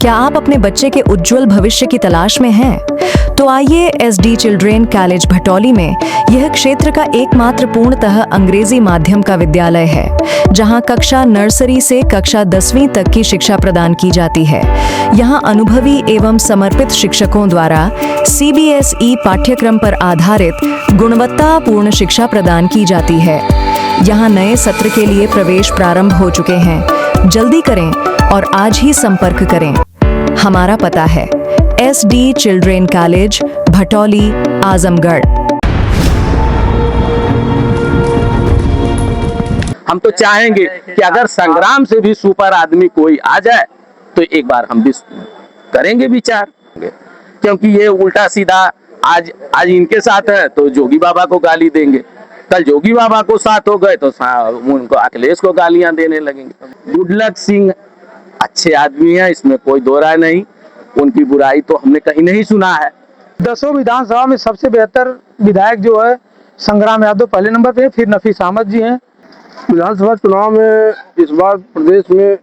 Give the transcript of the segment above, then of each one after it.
क्या आप अपने बच्चे के उज्जवल भविष्य की तलाश में हैं? तो आइए SD चिल्ड्रेन कॉलेज भटौली में यह क्षेत्र का एकमात्र पूर्णतः अंग्रेजी माध्यम का विद्यालय है, जहां कक्षा नर्सरी से कक्षा 10वीं तक की शिक्षा प्रदान की जाती है। यहां अनुभवी एवं समर्पित शिक्षकों द्वारा CBSE पाठ्यक्रम पर आधारित गुणवत्तापूर्ण शिक्षा प्रदान की जाती है। यहां नए सत्र के लिए प्रवेश प्रारंभ हो चुके हैं। जल्दी करें और आज ही संपर्क करें। हमारा पता है SD children college Bhatauli, Azamgarh. हम तो चाहेंगे कि अगर संग्राम से भी सुपर आदमी कोई आ जाए तो एक बार हम भी करेंगे विचार, क्योंकि ये उल्टा सीधा आज इनके साथ है तो जोगी बाबा को गाली देंगे, कल जोगी बाबा को साथ हो गए तो उनको अखिलेश को गालियां देने लगेंगे। गुडलक सिंह अच्छे आदमी हैं, इसमें कोई दो राय नहीं, उनकी बुराई तो हमने कहीं नहीं सुना है। 10 विधानसभा में सबसे बेहतर विधायक जो है संग्राम यादव पहले नंबर पे, फिर नफीस अहमद जी हैं। विधानसभा चुनाव में इस बार प्रदेश में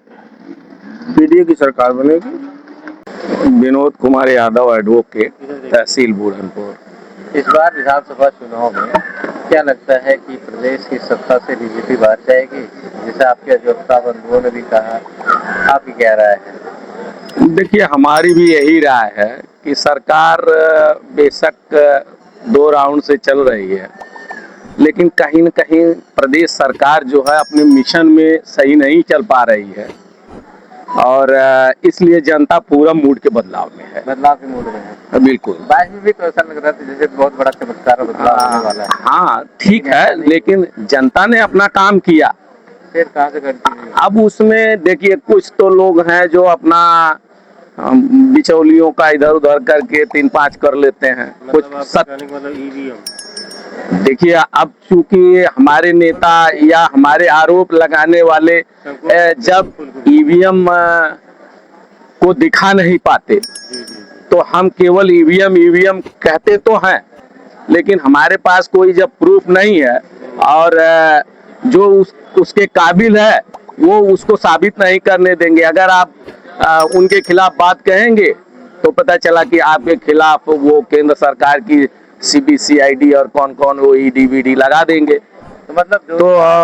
पीडीए की सरकार बनेगी। विनोद कुमार यादव, एडवोकेट, तहसील बुरहानपुर। इस बार विधानसभा चुनाव में क्या लगता है कि प्रदेश की सत्ता से बीजेपी बाहर जाएगी, जैसे आपके अधिवक्ता बंधुओं ने भी कहा, आपकी क्या राय है? देखिए, हमारी भी यही राय है कि सरकार बेशक 2 राउंड से चल रही है, लेकिन कहीं न कहीं प्रदेश सरकार जो है अपने मिशन में सही नहीं चल पा रही है और इसलिए जनता पूरा मूड के बदलाव में है। बदलाव के मूड में है, बिल्कुल। बाद में भी तो ऐसा लग रहा था जैसे बहुत बड़ा चमत्कार बदलाव होने वाला है। हाँ, ठीक है, लेकिन जनता ने अपना काम किया, फिर कहाँ से करती है? अब उसमें देखिए कुछ तो लोग हैं जो अपना बिचौलियों का इधर उधर करके 3-5 कर लेते हैं। कुछ देखिए, अब चूंकि हमारे नेता या हमारे आरोप लगाने वाले जब EVM को दिखा नहीं पाते तो हम केवल EVM कहते तो हैं, लेकिन हमारे पास कोई जब प्रूफ नहीं है और जो उसके काबिल है वो उसको साबित नहीं करने देंगे। अगर आप उनके खिलाफ बात कहेंगे तो पता चला कि आपके खिलाफ वो केंद्र सरकार की CBCID और कौन वो ED VD लगा देंगे। तो मतलब जो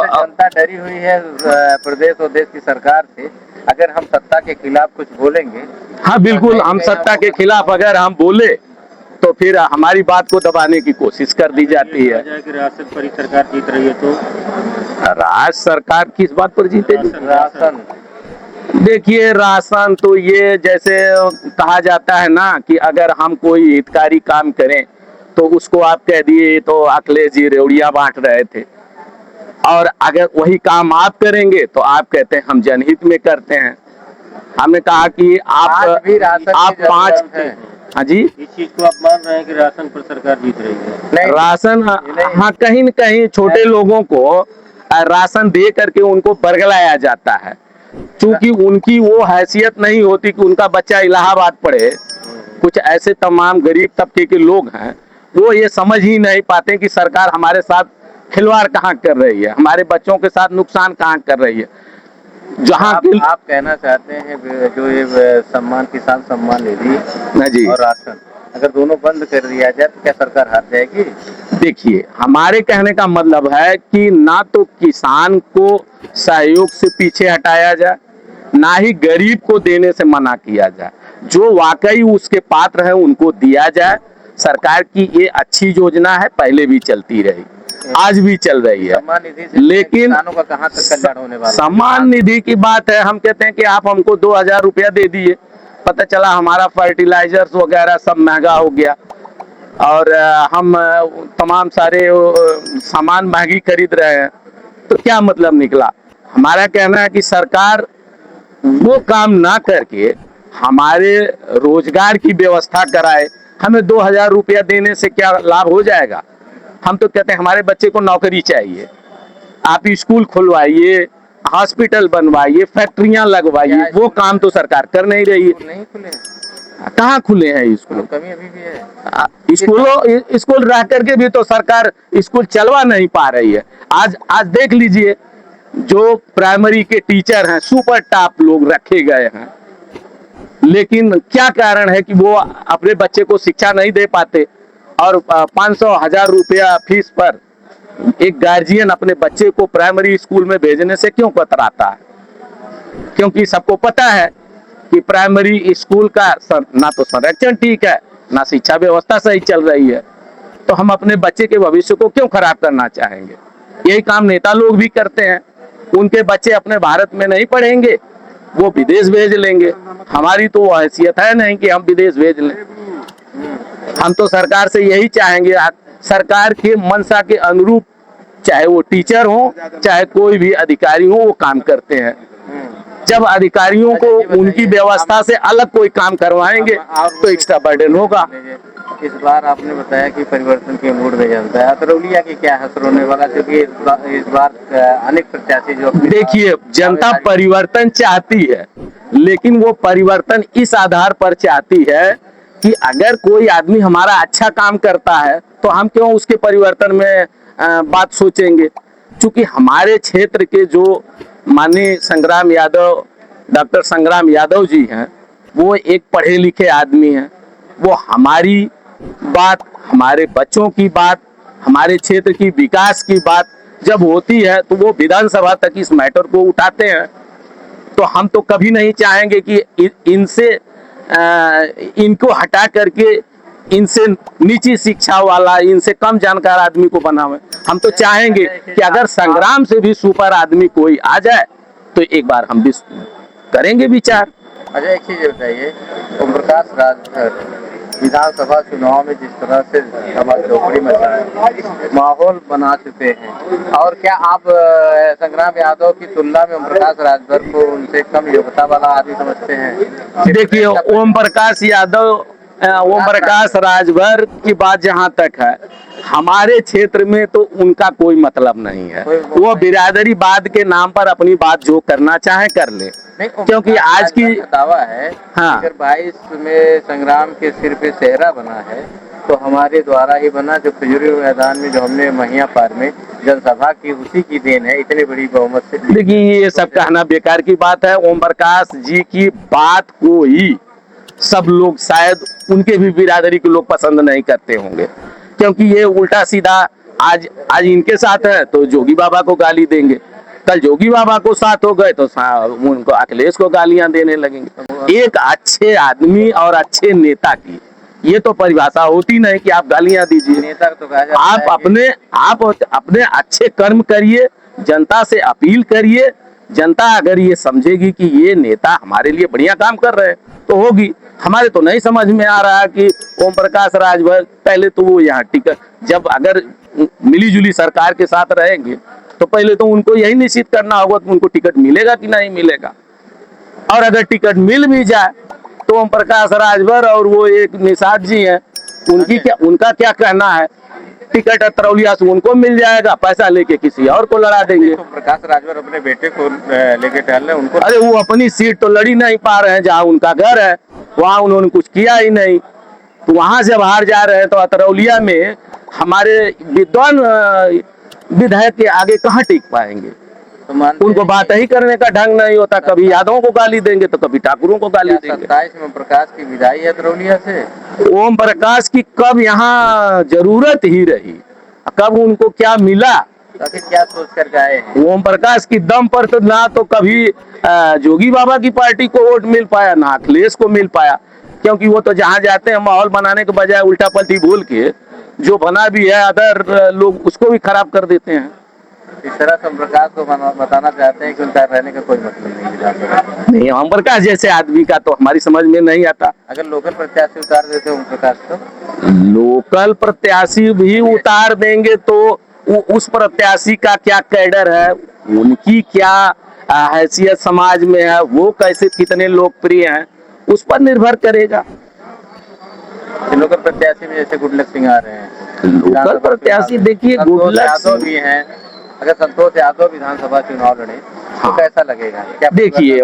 जनता डरी हुई है प्रदेश और देश की सरकार से, अगर हम सत्ता के खिलाफ कुछ बोलेंगे। हाँ बिल्कुल, हम सत्ता के खिलाफ अगर हम बोले तो फिर हमारी बात को दबाने की कोशिश कर दी जाती है। राशन पर सरकार जीत रही है तो राज्य सरकार किस बात पर जीतेगी? राशन, देखिए, राशन तो ये जैसे कहा जाता है ना कि अगर हम कोई हितकारी काम करें तो उसको आप कह दिए तो अखिलेश जी रेवड़िया बांट रहे थे, और अगर वही काम आप करेंगे तो आप कहते हैं हम जनहित में करते हैं। हमने कहा कि आप 5। हाँ जी, इस चीज को आप मान रहे हैं कि राशन पर सरकार जीत रही है? राशन, हाँ, कहीं न कहीं छोटे लोगों को राशन दे करके उनको बरगलाया जाता है, क्योंकि उनकी वो हैसियत नहीं होती कि उनका बच्चा इलाहाबाद पढ़े। कुछ ऐसे तमाम गरीब तबके के लोग हैं, वो ये समझ ही नहीं पाते कि सरकार हमारे साथ खिलवाड़ कहाँ कर रही है, हमारे बच्चों के साथ नुकसान कहाँ कर रही है। जहाँ आप कहना चाहते हैं जो ये सम्मान, किसान सम्मान निधि और राशन, अगर दोनों बंद कर दिया जाए तो क्या सरकार हार जाएगी? देखिए, हमारे कहने का मतलब है कि ना तो किसान को सहयोग से पीछे हटाया जाए, ना ही गरीब को देने से मना किया जाए। जो वाकई उसके पात्र है उनको दिया जाए। सरकार की ये अच्छी योजना है, पहले भी चलती रही, आज भी चल रही है, लेकिन किसानों का कहाँ तक कल्याण होने वाला है? सम्मान निधि की बात है, हम कहते हैं कि आप हमको 2000 रुपया दे दिए, पता चला हमारा फर्टिलाइजर्स वगैरह सब महंगा हो गया और हम तमाम सारे सामान महंगी खरीद रहे हैं, तो क्या मतलब निकला? हमारा कहना है कि सरकार वो काम ना करके हमारे रोजगार की व्यवस्था कराए। हमें 2000 रुपया देने से क्या लाभ हो जाएगा? हम तो कहते हैं हमारे बच्चे को नौकरी चाहिए, आप स्कूल खुलवाइए, हॉस्पिटल बनवाइए, फैक्ट्रियां लगवाइए, वो काम तो सरकार कर नहीं रही है। नहीं खुले, कहाँ खुले हैं स्कूल? कमी अभी भी है। स्कूल रह करके भी तो सरकार स्कूल चलवा नहीं पा रही है। आज देख लीजिए, जो प्राइमरी के टीचर हैं सुपर टॉप लोग रखे गए हैं, लेकिन क्या कारण है कि वो अपने बच्चे को शिक्षा नहीं दे पाते और 500-1000 रुपया फीस पर एक गार्जियन अपने बच्चे को प्राइमरी स्कूल में भेजने से क्यों कतराता है? क्योंकि सबको पता है कि प्राइमरी स्कूल का ना तो संरक्षण ठीक है, ना शिक्षा व्यवस्था सही चल रही है, तो हम अपने बच्चे के भविष्य को क्यों खराब करना चाहेंगे? यही काम नेता लोग भी करते हैं। उनके बच्चे अपने भारत में नहीं पढ़ेंगे, वो विदेश भेज लेंगे। हमारी तो वो हैसियत है नहीं कि हम विदेश भेज लें। हम तो सरकार से यही चाहेंगे, सरकार के मंशा के अनुरूप, चाहे वो टीचर हो चाहे कोई भी अधिकारी हो, वो काम करते हैं। जब अधिकारियों को उनकी व्यवस्था से अलग कोई काम करवाएंगे तो एक्स्ट्रा बर्डन होगा। इस बार आपने बताया कि परिवर्तन के मूड में जनता है, अतरौलिया की क्या हसर होने वाला, क्योंकि इस बार अनेक प्रत्याशी जो देखिए, जनता परिवर्तन चाहती है, लेकिन वो परिवर्तन इस आधार पर चाहती है कि अगर कोई आदमी हमारा अच्छा काम करता है तो हम क्यों उसके परिवर्तन में बात सोचेंगे। क्योंकि हमारे क्षेत्र के जो माननीय संग्राम यादव, डॉक्टर संग्राम यादव जी हैं, वो एक पढ़े लिखे आदमी हैं। वो हमारी बात, हमारे बच्चों की बात, हमारे क्षेत्र की विकास की बात जब होती है तो वो विधानसभा तक इस मैटर को उठाते हैं। तो हम तो कभी नहीं चाहेंगे कि इनसे इनको हटा करके इनसे नीची शिक्षा वाला, इनसे कम जानकार आदमी को बनावे। हम तो चाहेंगे कि अगर संग्राम से भी सुपर आदमी कोई आ जाए तो एक बार हम भी करेंगे विचार। अच्छा, एक चीज बताइए, ओम प्रकाश राजभर विधानसभा चुनाव में जिस तरह से चौकड़ी में माहौल बना चुके हैं, और क्या आप संग्राम यादव की तुलना में ओम प्रकाश राजभर को उनसे कम योग्यता वाला आदमी समझते हैं? देखिए, ओम प्रकाश राजभर की बात जहाँ तक है, हमारे क्षेत्र में तो उनका कोई मतलब नहीं है। वो बिरादरी बाद के नाम पर अपनी बात जो करना चाहे कर ले, क्योंकि आज की दावा है, हाँ, अगर 22 में संग्राम के सिर पे सेहरा बना है तो हमारे द्वारा ही बना, जो खजूरी मैदान में जो हमने महिया पार में जनसभा की, उसी की देन है इतनी बड़ी बहुमत से। देखिए, ये सब कहना बेकार की बात है। ओम प्रकाश जी की बात को ही सब लोग, शायद उनके भी बिरादरी के लोग पसंद नहीं करते होंगे, क्योंकि ये उल्टा सीधा आज इनके साथ है तो जोगी बाबा को गाली देंगे, कल जोगी बाबा को साथ हो गए तो उनको अखिलेश को गालियां देने लगेंगे। एक अच्छे आदमी और अच्छे नेता की ये तो परिभाषा होती नहीं कि आप गालियां दीजिए। नेता तो कहा जाता आप अपने अच्छे कर्म करिए, जनता से अपील करिए। जनता अगर ये समझेगी कि ये नेता हमारे लिए बढ़िया काम कर रहे हैं तो होगी। हमारे तो नहीं समझ में आ रहा कि ओम प्रकाश राजभर, पहले तो वो यहाँ टिकट, जब अगर मिली जुली सरकार के साथ रहेंगे तो पहले तो उनको यही निश्चित करना होगा कि उनको टिकट मिलेगा कि नहीं मिलेगा। और अगर टिकट मिल भी जाए तो ओम प्रकाश राजभर और वो एक निषाद जी हैं, उनका क्या कहना है? टिकट अतरौलिया से उनको मिल जाएगा, पैसा लेके किसी और को लड़ा देंगे। तो प्रकाश राजभर अपने बेटे को लेके टहल रहे, उनको अरे वो अपनी सीट तो लड़ी नहीं पा रहे हैं, जहाँ उनका घर है वहाँ उन्होंने कुछ किया ही नहीं, तो वहां से बाहर जा रहे हैं। तो अतरौलिया में हमारे विद्वान विधायक के आगे कहाँ टिक पाएंगे? तो उनको बात ही करने का ढंग नहीं होता, कभी यादवों को गाली देंगे तो कभी ठाकुरों को गाली देंगे। 27 में प्रकाश की विदाई है अतरौलिया से। ओम प्रकाश की कब यहाँ जरूरत ही रही, कब उनको क्या मिला? आखिर क्या सोच कर गए हैं? ओम प्रकाश की दम पर तो ना तो कभी जोगी बाबा की पार्टी को वोट मिल पाया, ना अखिलेश को मिल पाया, क्योंकि वो तो जहाँ जाते हैं माहौल बनाने के बजाय उल्टा पलटी बोल के जो बना भी है अदर लोग उसको भी खराब कर देते हैं। इस तरह से ओम प्रकाश को बताना चाहते हैं कि उनका रहने का कोई मतलब नहीं विधानसभा नहीं, ओम प्रकाश जैसे आदमी का तो हमारी समझ में नहीं आता। अगर लोकल प्रत्याशी उतार देते ओम प्रकाश तो लोकल प्रत्याशी भी उतार देंगे तो उस प्रत्याशी का क्या कैडर है, उनकी क्या हैसियत समाज में है, वो कैसे कितने लोकप्रिय हैं, उस पर निर्भर करेगा। लोकल प्रत्याशी में जैसे गुडलक सिंह आ रहे हैं, लोकल प्रत्याशी देखिए, गुडलक यादव भी हैं, अगर संतोष यादव विधानसभा चुनाव लड़े तो कैसा लगेगा? क्या देखिए,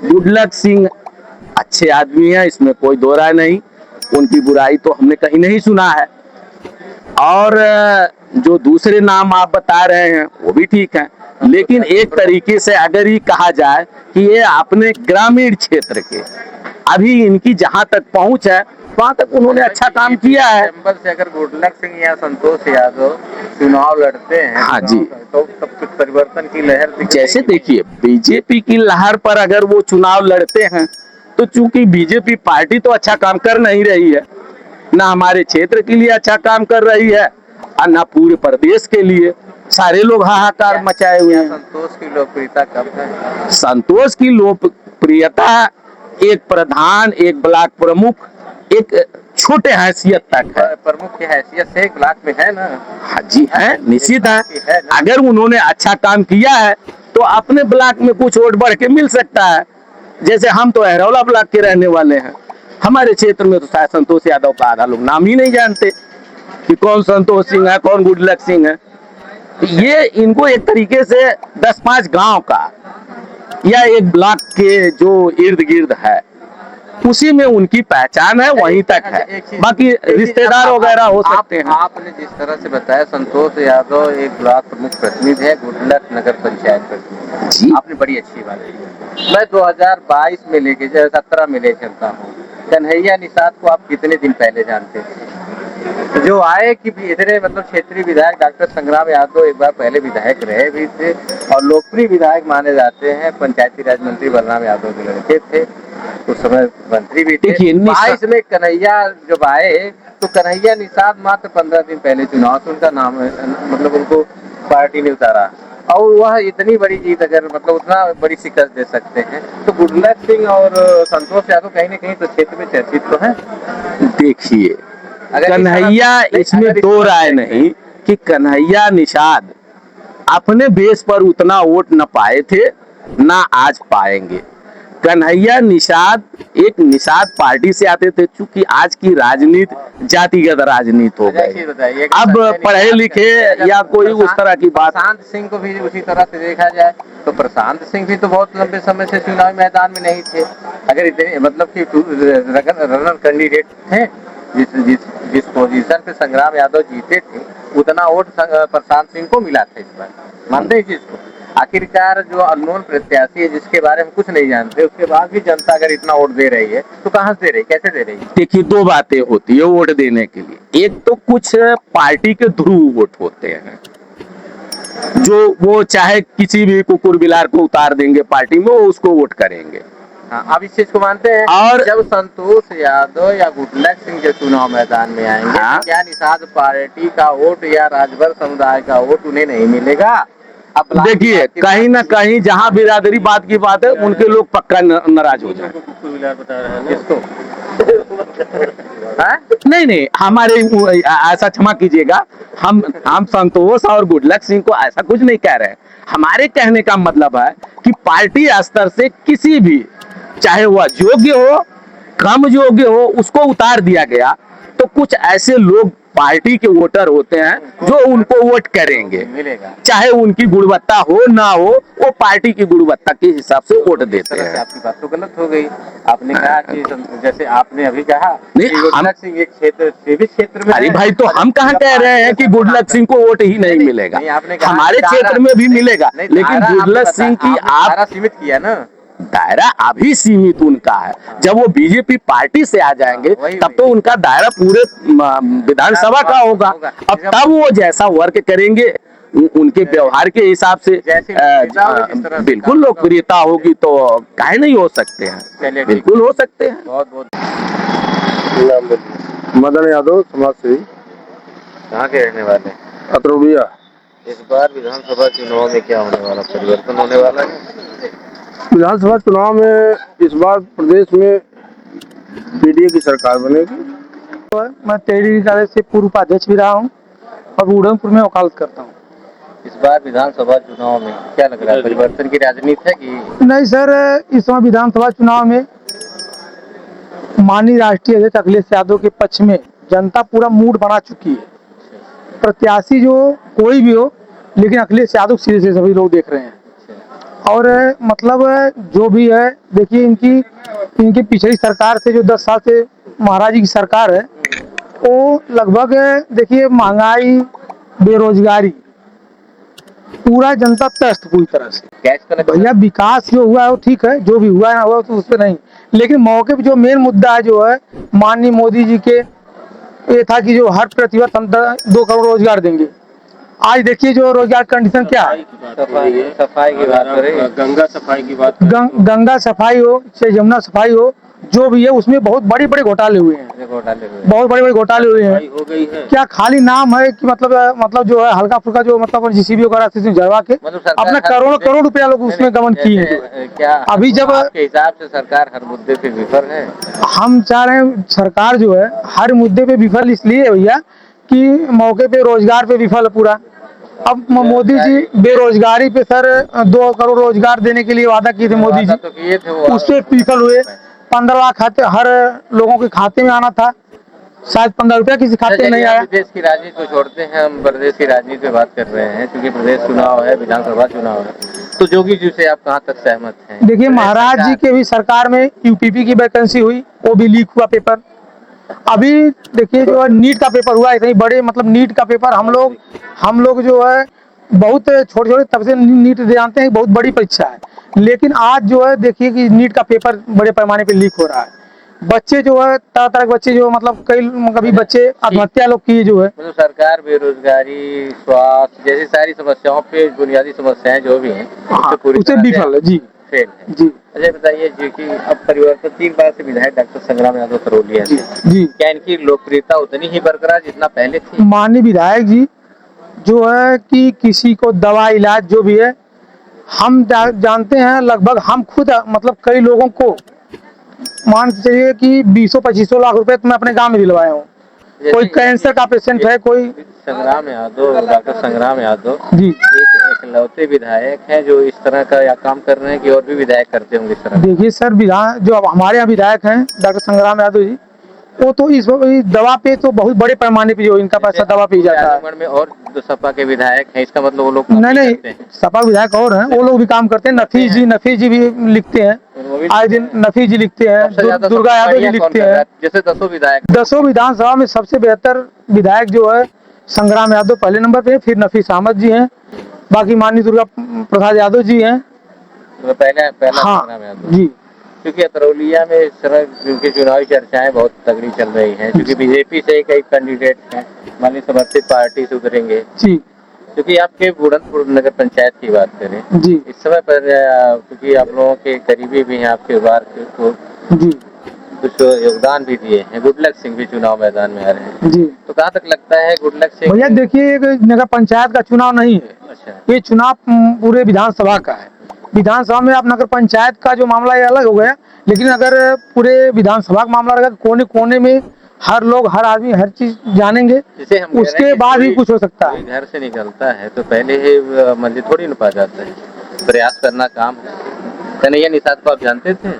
गुडलक सिंह अच्छे आदमी हैं, इसमें कोई दो राय नहीं, उनकी बुराई तो हमने कहीं नहीं सुना है। और जो दूसरे नाम आप बता रहे हैं वो भी ठीक है, लेकिन एक तरीके से अगर ये कहा जाए कि ये अपने ग्रामीण क्षेत्र के अभी इनकी जहां तक पहुंच है वहां तक उन्होंने अच्छा काम किया है। चंबल से अगर गुडलक सिंह या संतोष यादव चुनाव लड़ते हैं हाँ जी। तो सब कुछ परिवर्तन की लहर दिख जैसे रही है। देखिए बीजेपी की लहर पर अगर वो चुनाव लड़ते हैं तो चूंकि बीजेपी पार्टी तो अच्छा काम कर नहीं रही है, ना हमारे क्षेत्र के लिए अच्छा काम कर रही है और ना पूरे प्रदेश के लिए, सारे लोग हाहाकार मचाए हुए क्या हैं। संतोष की लोकप्रियता कम है? संतोष की लोकप्रियता एक प्रधान, एक ब्लॉक प्रमुख, एक छोटे हैसियत तक है। प्रमुख की हैसियत से एक ब्लॉक में है ना। हाँ जी है, निश्चित है। अगर उन्होंने अच्छा काम किया है तो अपने ब्लॉक में कुछ वोट बढ़ के मिल सकता है। जैसे हम तो अहरौला ब्लॉक के रहने वाले हैं, हमारे क्षेत्र में तो शायद संतोष यादव का आधा लोग नाम ही नहीं जानते कि कौन संतोष सिंह है, कौन गुडलक सिंह है। ये इनको एक तरीके से 10-5 गांव का या एक ब्लॉक के जो इर्द गिर्द है उसी में उनकी पहचान है, वहीं तक है। बाकी रिश्तेदार वगैरह हो सकते हैं। आपने जिस तरह से बताया संतोष यादव एक ब्लॉक प्रमुख प्रतिनिधि है, गुडलक नगर पंचायत प्रतिनिधि जी। आपने बड़ी अच्छी बात की। मैं 2022 में लेके 17 में ले चलता हूँ। कन्हैया निषाद को आप कितने दिन पहले जानते थे? जो आए कि इतने मतलब क्षेत्रीय विधायक डॉक्टर संग्राम यादव एक बार पहले विधायक रहे भी थे और लोकप्रिय विधायक माने जाते हैं। पंचायती राज मंत्री बलराम यादव के लड़के थे, उस समय मंत्री भी थे। 22 में कन्हैया जब आए तो कन्हैया निषाद मात्र 15 दिन पहले चुनाव से उनका नाम मतलब उनको पार्टी ने उतारा और वह इतनी बड़ी जीत अगर मतलब उतना बड़ी शिकस्त दे सकते हैं तो गुडलक सिंह और संतोष यादव कहीं ना कहीं तो क्षेत्र में चर्चित तो है। देखिए कन्हैया, इसमें दो राय नहीं कि कन्हैया निषाद अपने बेस पर उतना वोट न पाए थे ना आज पाएंगे। कन्हैया निषाद एक निषाद पार्टी से आते थे, चूंकि आज की राजनीति जातिगत राजनीति हो गई। अब पढ़े लिखे या कोई उस तरह की बात। प्रशांत सिंह को भी उसी तरह से देखा जाए तो प्रशांत सिंह भी तो बहुत लंबे समय से चुनावी मैदान में नहीं थे। अगर इतने मतलब कि रनर कैंडिडेट थे, जिस पोजीशन पे संग्राम यादव जीते थे उतना वोट प्रशांत सिंह को मिला था इस बार, मानते हैं जिसको। आखिरकार जो अननोन प्रत्याशी है जिसके बारे में कुछ नहीं जानते उसके बाद भी जनता अगर इतना वोट दे रही है तो कहां से दे रही, कैसे दे रही है? देखिए दो बातें होती है वोट देने के लिए। एक तो कुछ पार्टी के ध्रुव वोट होते हैं जो वो चाहे किसी भी कुकुर बिलार को उतार देंगे पार्टी में, वो उसको वोट करेंगे। हाँ, आप इस चीज को मानते हैं? और जब संतोष यादव या गुडलक सिंह जो चुनाव मैदान में आएंगे तो क्या निषाद पार्टी का वोट या राजभर समुदाय का वोट उन्हें नहीं मिलेगा? अब देखिए कहीं ना कहीं जहां बिरादरी बात की बात है उनके लोग पक्का नाराज हो जाए। नहीं हमारे ऐसा क्षमा कीजिएगा, हम संतोष और गुडलक सिंह को ऐसा कुछ नहीं कह रहे हैं। हमारे कहने का मतलब है कि पार्टी स्तर से किसी भी, चाहे वह योग्य हो कम योग्य हो, उसको उतार दिया गया तो कुछ ऐसे लोग पार्टी के वोटर होते हैं जो उनको वोट करेंगे, चाहे उनकी गुणवत्ता हो ना हो, वो पार्टी की गुणवत्ता के हिसाब से वोट देते हैं। आपकी बात तो गलत हो गई। आपने कहा कि जैसे आपने अभी कहा गुडलक सिंह एक क्षेत्र में, अरे भाई तो हम कहाँ कह रहे हैं कि गुडलक सिंह को वोट ही नहीं मिलेगा, हमारे क्षेत्र में भी मिलेगा, लेकिन गुडलक सिंह की आप सीमित किया ना, दायरा अभी सीमित उनका है। जब वो बीजेपी पार्टी से आ जाएंगे तब तो उनका दायरा पूरे विधानसभा का होगा। अब तब वो जैसा वर्क करेंगे उनके व्यवहार के हिसाब से बिल्कुल लोकप्रियता होगी, तो काहे नहीं हो सकते हैं, बिल्कुल हो सकते हैं। बहुत बहुत मदन यादव समाज सेवी। कहाँ के रहने वाले? अतरोबिया। इस बार विधानसभा चुनाव में क्या होने वाला, परिवर्तन होने वाला है? विधानसभा चुनाव में इस बार प्रदेश में पीडीए की सरकार बनेगी। मैं टेढ़ी कॉलेज से पूर्व उपाध्यक्ष भी रहा हूँ और उधमपुर में वकालत करता हूँ। इस बार विधानसभा चुनाव में क्या लग रहा है, परिवर्तन की राजनीति है कि नहीं सर, इस समय विधानसभा चुनाव में माननीय राष्ट्रीय अध्यक्ष अखिलेश यादव के पक्ष में जनता पूरा मूड बना चुकी है। प्रत्याशी जो कोई भी हो, लेकिन अखिलेश यादव सिरे से सभी लोग देख रहे हैं। और मतलब जो भी है, देखिए इनकी पिछली सरकार से जो 10 साल से महाराज जी की सरकार है, वो लगभग देखिए महंगाई, बेरोजगारी, पूरा जनता त्रस्त पूरी तरह से। गैस कनेक्शन भैया विकास जो हुआ है वो ठीक है, जो भी हुआ है ना हुआ तो उस पर नहीं, लेकिन मौके पे जो मेन मुद्दा है जो है माननीय मोदी जी के ये था कि जो हर प्रतिवर्ष हम 2 करोड़ रोजगार देंगे। आज देखिए जो रोजगार कंडीशन क्या है, सफाई की बात करें, गंगा सफाई की बात गंगा सफाई हो चाहे यमुना सफाई हो, जो भी है उसमें बहुत बड़े बड़े घोटाले हुए हैं, घोटाले हुए बहुत बड़े बड़े घोटाले हुए हैं। हो गई है। क्या खाली नाम है कि मतलब जो है हल्का फुल्का जो मतलब जीसीबी वगैरह से जड़वा के मतलब सरकार अपना हर करोड़ मुद्दे- करोड़ रुपया लोग उसमें गमन किए हैं। क्या अभी जब आपके हिसाब से सरकार हर मुद्दे पे विफल है? हम चाह रहे हैं सरकार जो है हर मुद्दे पे विफल इसलिए है भैया कि मौके पे रोजगार पे विफल है पूरा। अब मोदी जी बेरोजगारी पे सर 2 करोड़ रोजगार देने के लिए वादा किए थे मोदी जी, वादा तो किए थे, वो उस पे विफल हुए। 15 लाख खाते हर लोगों के खाते में आना था, शायद 15 रुपया किसी खाते में नहीं आया। देश की राजनीति को छोड़ते हैं, हम प्रदेश की राजनीति पे बात कर रहे हैं, क्योंकि प्रदेश चुनाव है, विधानसभा चुनाव है। तो जोगी जी से आप कहाँ तक सहमत हैं? देखिए महाराज जी के भी सरकार में यूपीपी की वैकेंसी हुई, वो भी लीक हुआ पेपर। अभी देखिए जो है नीट का पेपर हुआ, इतनी बड़े मतलब नीट का पेपर हम लोग जो है बहुत छोटे छोटे तब से नीट जानते हैं, बहुत बड़ी परीक्षा है, लेकिन आज जो है देखिए कि नीट का पेपर बड़े पैमाने पे लीक हो रहा है। बच्चे जो है तरह तरह के बच्चे जो मतलब कभी बच्चे आत्महत्या लोग किए जो है। मतलब सरकार बेरोजगारी, स्वास्थ्य जैसी सारी समस्याओं पे, बुनियादी समस्याएं जो भी हैं, हाँ, पूरी उसे तरह से विफल है जी फेल है। जी अच्छा बताइए जी कि अब परिवर्तन 3 बार से विधायक डॉक्टर संग्राम यादव सरौलिया जी से, जी। क्या इनकी लोकप्रियता उतनी ही बरकरार जितना पहले थी? माननीय विधायक जी जो है कि किसी को दवा इलाज जो भी है हम जानते हैं, लगभग हम खुद मतलब कई लोगों को मान के चलिए कि 20-25 लाख रुपए तो मैं अपने गांव में दिलवाया हूँ। कोई कैंसर का पेशेंट है, कोई संग्राम यादव, डॉक्टर संग्राम यादव जी एक इकलौते विधायक हैं जो इस तरह का या काम कर रहे हैं कि और भी विधायक करते होंगे इस तरह? देखिए सर, विधान जो अब हमारे यहाँ विधायक हैं डॉक्टर संग्राम यादव जी, वो तो इस दवा पे तो बहुत बड़े पैमाने पे जो इनका पैसा दवा पे ही जाता है। आजमगढ़ में और जो सपा के विधायक हैं, इसका मतलब वो लोग नहीं सपा विधायक और हैं, वो लोग भी काम करते हैं। नफीस जी भी लिखते हैं, आए दिन नफीस जी लिखते हैं, दुर्गा यादव जी लिखते हैं। जैसे 10 विधायक, 10 विधानसभा में सबसे बेहतर विधायक जो है संग्राम यादव पहले नंबर पे है, फिर नफीस अहमद जी हैं, बाकी माननीय दुर्गा प्रसाद यादव जी हैं। पहला हाँ संग्राम यादव जी। क्योंकि अतरौलिया में इस तरह क्योंकि चुनावी चर्चाएं बहुत तगड़ी चल रही हैं, क्योंकि बीजेपी से कई कैंडिडेट हैं, माननीय समर्थित पार्टी से उतरेंगे। जी क्योंकि आपके बुढ़नपुर नगर पंचायत की बात करें जी इस समय पर, क्योंकि आप लोगों के करीबी भी हैं, आपके बार को जी कुछ योगदान भी दिए हैं, गुडलक सिंह भी चुनाव मैदान में आ रहे हैं, जी। तो कहाँ तक लगता है गुडलक सिंह? भैया देखिए नगर पंचायत का चुनाव नहीं है, अच्छा, ये चुनाव पूरे विधानसभा का है। विधानसभा में आप नगर पंचायत का जो मामला ये अलग हो गया, लेकिन अगर पूरे विधानसभा का मामला रहेगा, कोने कोने में हर लोग हर आदमी हर चीज जानेंगे, जिसे हम कह रहे हैं उसके कि बाद ही कोई- कुछ हो सकता है। कोई घर से निकलता है तो पहले ही मंजिल थोड़ी न पा जाता है, प्रयास करना काम है। कन्हैया निषाद को आप जानते थे?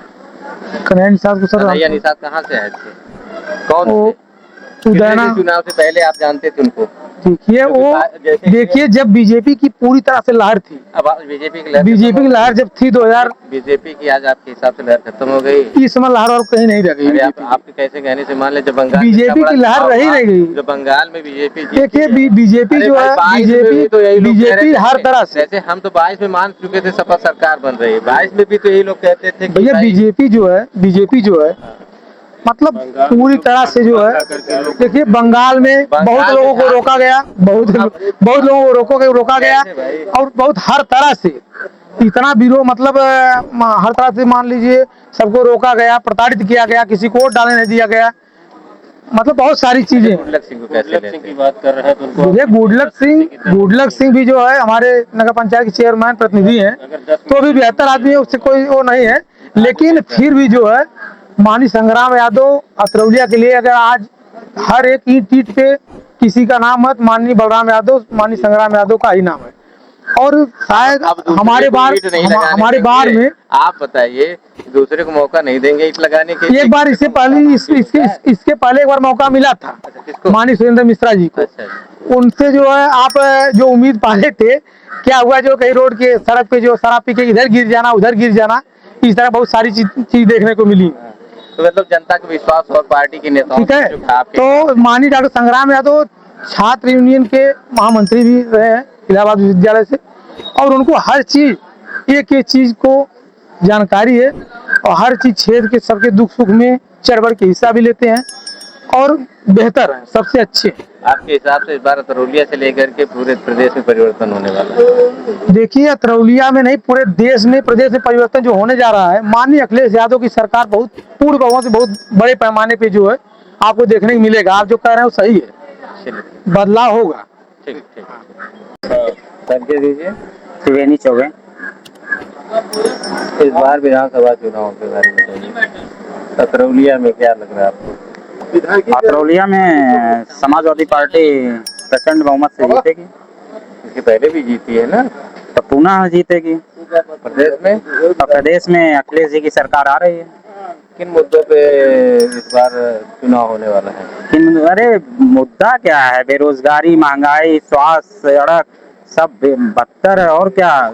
कन्हैया निषाद को सर कन्हैया निषाद कहाँ से आए थे, कौन वो थे? उदयना, किसी चुनाव से पहले आप जानते थे उनको? देखिए वो देखिए जब बीजेपी की पूरी तरह से लहर थी, अब बीजेपी की लहर, बीजेपी की लहर जब थी 2000, बीजेपी की आज आपके हिसाब से लहर खत्म हो गई? इस समय लहर और कहीं नहीं रह गई। अरे आपके कैसे कहने से मान ले, जब बंगाल बीजेपी की लहर रही नहीं गई। जो बंगाल में बीजेपी देखिए बीजेपी जो है बीजेपी हर तरह से, जैसे हम तो 22 में मान चुके थे सपा सरकार बन रही है, 22 में भी तो यही लोग कहते थे कि भैया भाई- बीजेपी जो है मतलब पूरी तरह से जो है, देखिए बंगाल में बहुत लोगों को रोका गया, बहुत लोगों को रोका गया, और बहुत हर तरह से इतना विरोध मतलब हर तरह से मान लीजिए सबको रोका गया, प्रताड़ित किया गया, किसी को वोट डालने नहीं दिया गया, मतलब बहुत सारी चीजें। गुडलक सिंह को कैसे गुडलक सिंह की बात कर रहे हैं तो उनको देखिए गुडलक सिंह भी जो है हमारे नगर पंचायत के चेयरमैन प्रतिनिधि हैं, तो भी बेहतर आदमी है, उससे कोई वो नहीं है, लेकिन फिर भी जो है माननीय संग्राम यादव अतरौलिया के लिए अगर आज हर एक ईंट ईंट पे किसी का नाम है, माननीय बलराम यादव, माननीय संग्राम यादव का ही नाम है। और शायद हमारे बार में आप बताइए, दूसरे को मौका नहीं देंगे ईंट लगाने के? एक बार इससे पहले इसके पहले एक बार मौका मिला था माननीय सुरेंद्र मिश्रा जी को। अच्छा, उनसे जो है आप जो उम्मीद पाले थे, क्या हुआ, जो कहीं रोड के सड़क पे जो शराब पी के इधर गिर जाना उधर गिर जाना, इस तरह बहुत सारी चीज देखने को मिली। तो मतलब जनता का विश्वास और पार्टी के नेताओं ठीक है, जो आपके- तो माननीय डॉक्टर संग्राम यादव छात्र यूनियन के महामंत्री भी रहे हैं इलाहाबाद विश्वविद्यालय से, और उनको हर चीज एक एक चीज को जानकारी है और हर चीज क्षेत्र के सबके दुख सुख में चढ़ बढ़ के हिस्सा भी लेते हैं और बेहतर है, सबसे अच्छे हैं। आपके हिसाब से इस बार अतरौलिया से लेकर के पूरे प्रदेश में परिवर्तन होने वाला है? देखिए अतरौलिया में नहीं पूरे देश में प्रदेश में परिवर्तन जो होने जा रहा है, माननीय अखिलेश यादव की सरकार बहुत पूर्ण बहुमत से बहुत बड़े पैमाने पे जो है आपको देखने को मिलेगा। आप जो कह रहे हैं वो सही है, चलिए, बदलाव होगा। ठीक ठीक। परिचय दीजिए। त्रिवेणी चौबे। इस बार विधानसभा चुनाव के बारे में बताइए, अतरौलिया में क्या लग रहा है आपको? अतरौलिया में समाजवादी पार्टी प्रचंड बहुमत से जीतेगी। इसके पहले भी जीती है ना? तो पुनः जीतेगी। प्रदेश में? और प्रदेश में अखिलेश जी की सरकार आ रही है। किन मुद्दों पे इस बार चुनाव होने वाला है? अरे मुद्दा क्या है, बेरोजगारी, महंगाई, स्वास्थ्य, सड़क सब बदतर है और क्या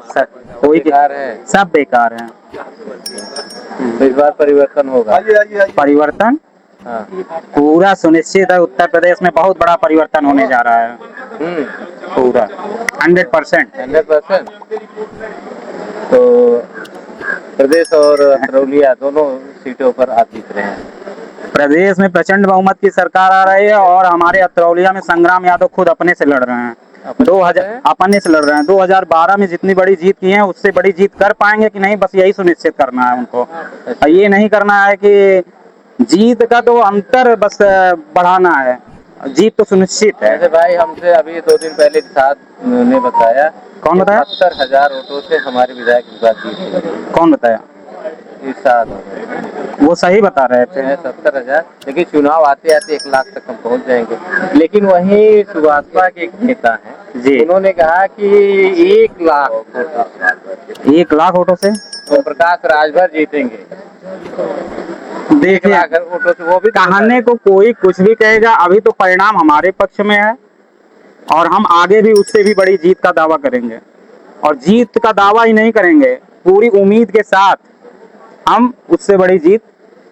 कोई बेकार है, सब बेकार है। तो इस बार परिवर्तन होगा? परिवर्तन हाँ। पूरा सुनिश्चित है। उत्तर प्रदेश में बहुत बड़ा परिवर्तन होने जा रहा है, पूरा 100%। 100%। तो प्रदेश और अतरौलिया दोनों सीटों पर आप जीत रहे हैं। प्रदेश में प्रचंड बहुमत की सरकार आ रही है और हमारे अतरौलिया में संग्राम यादव खुद अपने से लड़ रहे हैं। 2000 अपने से लड़ रहे हैं। 2012 में जितनी बड़ी जीत की है उससे बड़ी जीत कर पाएंगे कि नहीं, बस यही सुनिश्चित करना है उनको। ये नहीं करना है कि जीत का तो अंतर बस बढ़ाना है, जीत तो सुनिश्चित है। जैसे भाई हमसे अभी 2 दिन पहले साथ ने बताया, कौन बताया? 70,000 वोटों से हमारे विधायक इस बार जीते। कौन बताया? इस साल वो सही बता रहे थे। 70,000, लेकिन चुनाव आते आते 1 लाख तक हम पहुंच जाएंगे। लेकिन वहीं सुभाषपा के एक नेता हैं जी, उन्होंने कहा कि 1 लाख 1 लाख वोटों से तो प्रकाश राजभर जीतेंगे। देखिए, वोटों से वो भी कहने को कोई कुछ भी कहेगा, अभी तो परिणाम हमारे पक्ष में है और हम आगे भी उससे भी बड़ी जीत का दावा करेंगे। और जीत का दावा ही नहीं करेंगे, पूरी उम्मीद के साथ हम उससे बड़ी जीत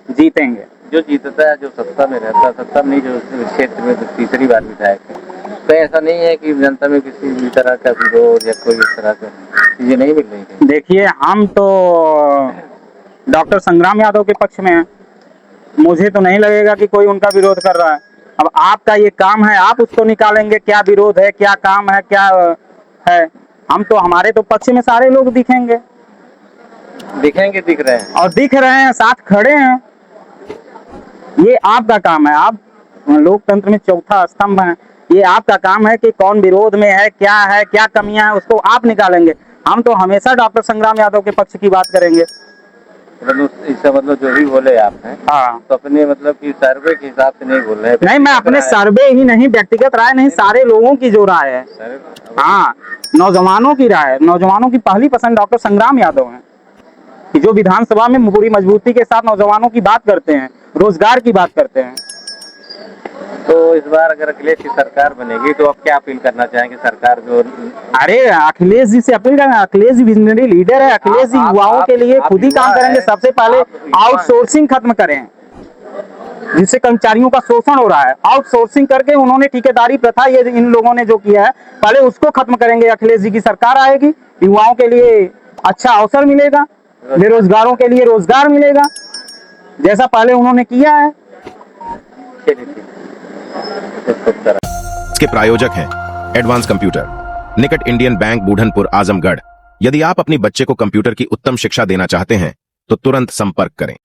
जीतेंगे। जो जीतता है, जो सत्ता में रहता है, सत्ता में नहीं, जो उस क्षेत्र में तो तीसरी बार विधायक है, तो ऐसा नहीं है कि जनता में किसी भी तरह का विरोध या कोई इस तरह का चीजें नहीं मिल रही है। देखिए, हम तो डॉक्टर संग्राम यादव के पक्ष में हैं। मुझे तो नहीं लगेगा कि कोई उनका विरोध कर रहा है। अब आपका ये काम है, आप उसको निकालेंगे क्या विरोध है, क्या काम है, क्या है। हम तो हमारे तो पक्ष में सारे लोग दिखेंगे, दिख रहे हैं और दिख रहे हैं, साथ खड़े हैं। ये आपका काम है, आप लोकतंत्र में चौथा स्तंभ हैं। ये आपका काम है कि कौन विरोध में है, क्या कमियां हैं, उसको आप निकालेंगे। हम तो हमेशा डॉक्टर संग्राम यादव के पक्ष की बात करेंगे। इसका मतलब जो भी बोले आप हैं, हाँ, तो अपने मतलब कि सर्वे के हिसाब से नहीं बोल रहे हैं। नहीं, मैं अपने सर्वे ही नहीं, व्यक्तिगत राय नहीं, सारे लोगों की जो राय है, हाँ, नौजवानों की राय है। नौजवानों की पहली पसंद डॉक्टर संग्राम यादव है, कि जो विधानसभा में पूरी मजबूती के साथ नौजवानों की बात करते हैं, रोजगार की बात करते हैं। तो इस बार अगर अखिलेश की सरकार बनेगी तो आप क्या अपील करना चाहेंगे? सरकार जो अरे अखिलेश जी से अपील करेंगे, अखिलेश जी विजनरी लीडर है। अखिलेश जी युवाओं के लिए खुद ही काम करेंगे। सबसे पहले आउटसोर्सिंग खत्म करें, जिससे कर्मचारियों का शोषण हो रहा है। आउटसोर्सिंग करके उन्होंने ठेकेदारी प्रथा ये इन लोगों ने जो किया है, पहले उसको खत्म करेंगे। अखिलेश जी की सरकार आएगी, युवाओं के लिए अच्छा अवसर मिलेगा, बेरोजगारों के लिए रोजगार मिलेगा, जैसा पहले उन्होंने किया है। इसके प्रायोजक हैं एडवांस कंप्यूटर, निकट इंडियन बैंक, बूढ़नपुर, आजमगढ़। यदि आप अपनी बच्चे को कंप्यूटर की उत्तम शिक्षा देना चाहते हैं तो तुरंत संपर्क करें।